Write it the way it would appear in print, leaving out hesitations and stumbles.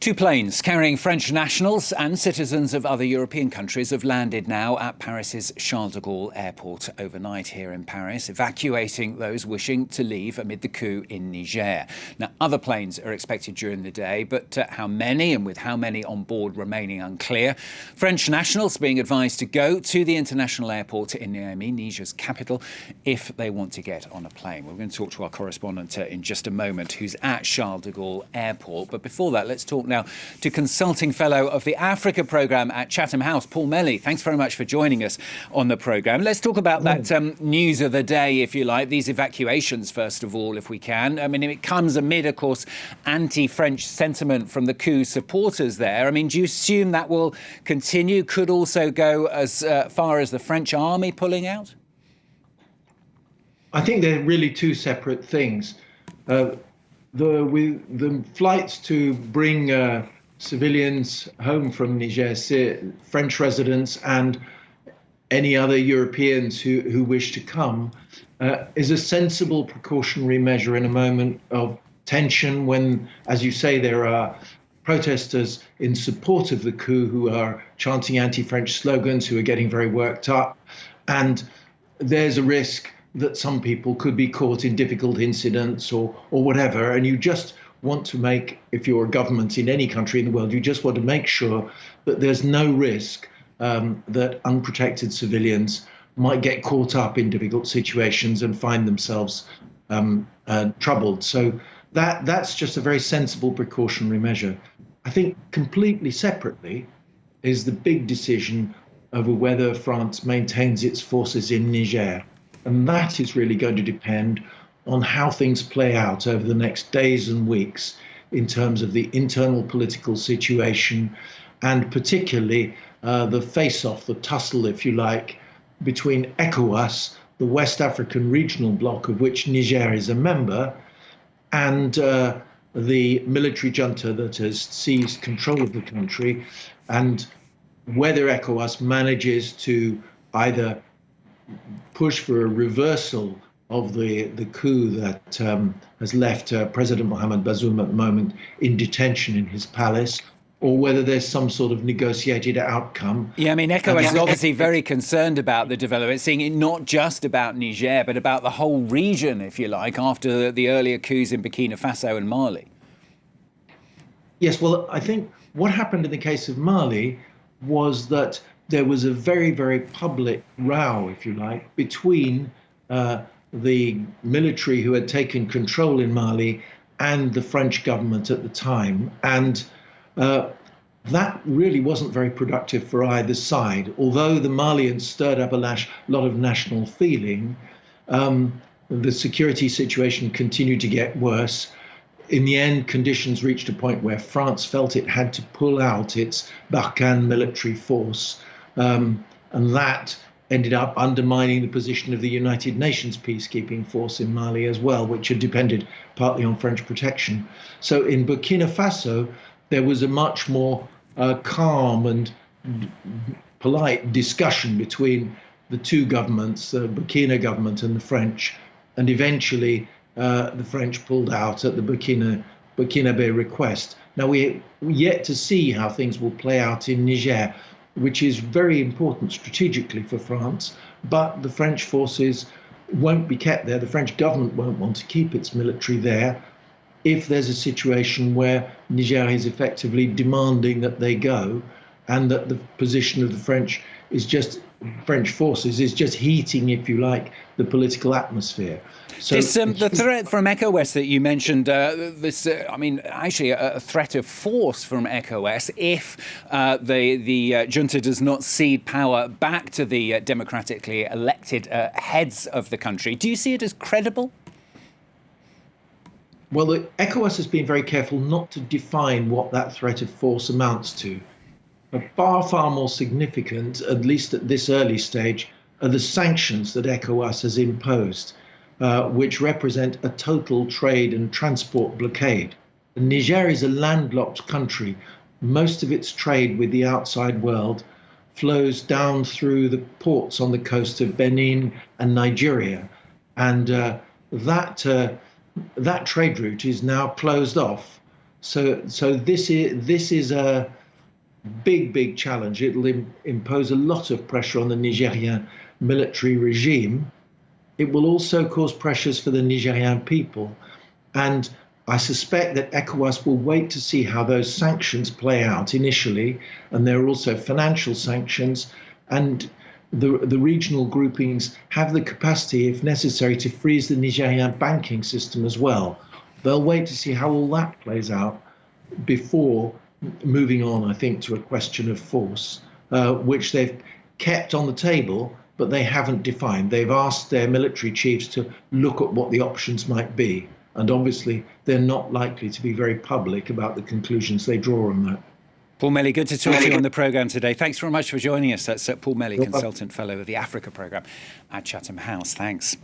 Two planes carrying French nationals and citizens of other European countries have landed now at Paris's Charles de Gaulle airport overnight here in Paris, evacuating those wishing to leave amid the coup in Niger. Now, other planes are expected during the day, but how many and with how many on board remaining unclear. French nationals being advised to go to the international airport in Niamey, Niger's capital, if they want to get on a plane. We're going to talk to our correspondent in just a moment, who's at Charles de Gaulle airport. But before that, let's talk now to Consulting Fellow of the Africa Programme at Chatham House, Paul Melly. Thanks very much for joining us on the programme. Let's talk about that news of the day, if you like, these evacuations, first of all, if we can. I mean, it comes amid, of course, anti-French sentiment from the coup supporters there. I mean, do you assume that will continue? Could also go as far as the French army pulling out? I think they're really two separate things. The flights to bring civilians home from Niger, French residents and any other Europeans who wish to come, is a sensible precautionary measure in a moment of tension when, as you say, there are protesters in support of the coup who are chanting anti-French slogans, who are getting very worked up. And there's a risk that some people could be caught in difficult incidents or whatever. And you just want to make, if you're a government in any country in the world, you just want to make sure that there's no risk that unprotected civilians might get caught up in difficult situations and find themselves troubled. So that's just a very sensible precautionary measure. I think completely separately is the big decision over whether France maintains its forces in Niger. And that is really going to depend on how things play out over the next days and weeks in terms of the internal political situation and particularly the face-off, the tussle, if you like, between ECOWAS, the West African regional bloc of which Niger is a member, and the military junta that has seized control of the country, and whether ECOWAS manages to either push for a reversal of the coup that has left President Mohamed Bazoum at the moment in detention in his palace, or whether there's some sort of negotiated outcome. Yeah, I mean, ECOWAS is obviously very concerned about the development, seeing it not just about Niger, but about the whole region, if you like, after the earlier coups in Burkina Faso and Mali. Yes, well, I think what happened in the case of Mali was that there was a very, very public row, if you like, between the military who had taken control in Mali and the French government at the time. And that really wasn't very productive for either side. Although the Malians stirred up a lot of national feeling, the security situation continued to get worse. In the end, conditions reached a point where France felt it had to pull out its Barkhane military force. And that ended up undermining the position of the United Nations peacekeeping force in Mali as well, which had depended partly on French protection. So in Burkina Faso, there was a much more calm and polite discussion between the two governments, the Burkina government and the French. And eventually, the French pulled out at the Burkinabe request. Now, we're yet to see how things will play out in Niger, which is very important strategically for France, but the French forces won't be kept there. The French government won't want to keep its military there if there's a situation where Niger is effectively demanding that they go, and that the position of the French forces is just heating, if you like, the political atmosphere. So the threat from ECOWAS that you mentioned, actually a threat of force from ECOWAS if the junta does not cede power back to the democratically elected heads of the country. Do you see it as credible? Well, the ECOWAS has been very careful not to define what that threat of force amounts to. But far more significant, at least at this early stage, are the sanctions that ECOWAS has imposed, which represent a total trade and transport blockade. Niger is a landlocked country. Most of its trade with the outside world flows down through the ports on the coast of Benin and Nigeria. And that trade route is now closed off. So this is a big challenge. It'll impose a lot of pressure on the Nigerian military regime. It will also cause pressures for the Nigerian people. And I suspect that ECOWAS will wait to see how those sanctions play out initially. And there are also financial sanctions. And the regional groupings have the capacity, if necessary, to freeze the Nigerian banking system as well. They'll wait to see how all that plays out before moving on, I think, to a question of force, which they've kept on the table, but they haven't defined. They've asked their military chiefs to look at what the options might be. And obviously, they're not likely to be very public about the conclusions they draw on that. Paul Melly, good to talk to you on the programme today. Thanks very much for joining us. That's Paul Melly, Consultant Fellow of the Africa Programme at Chatham House. Thanks.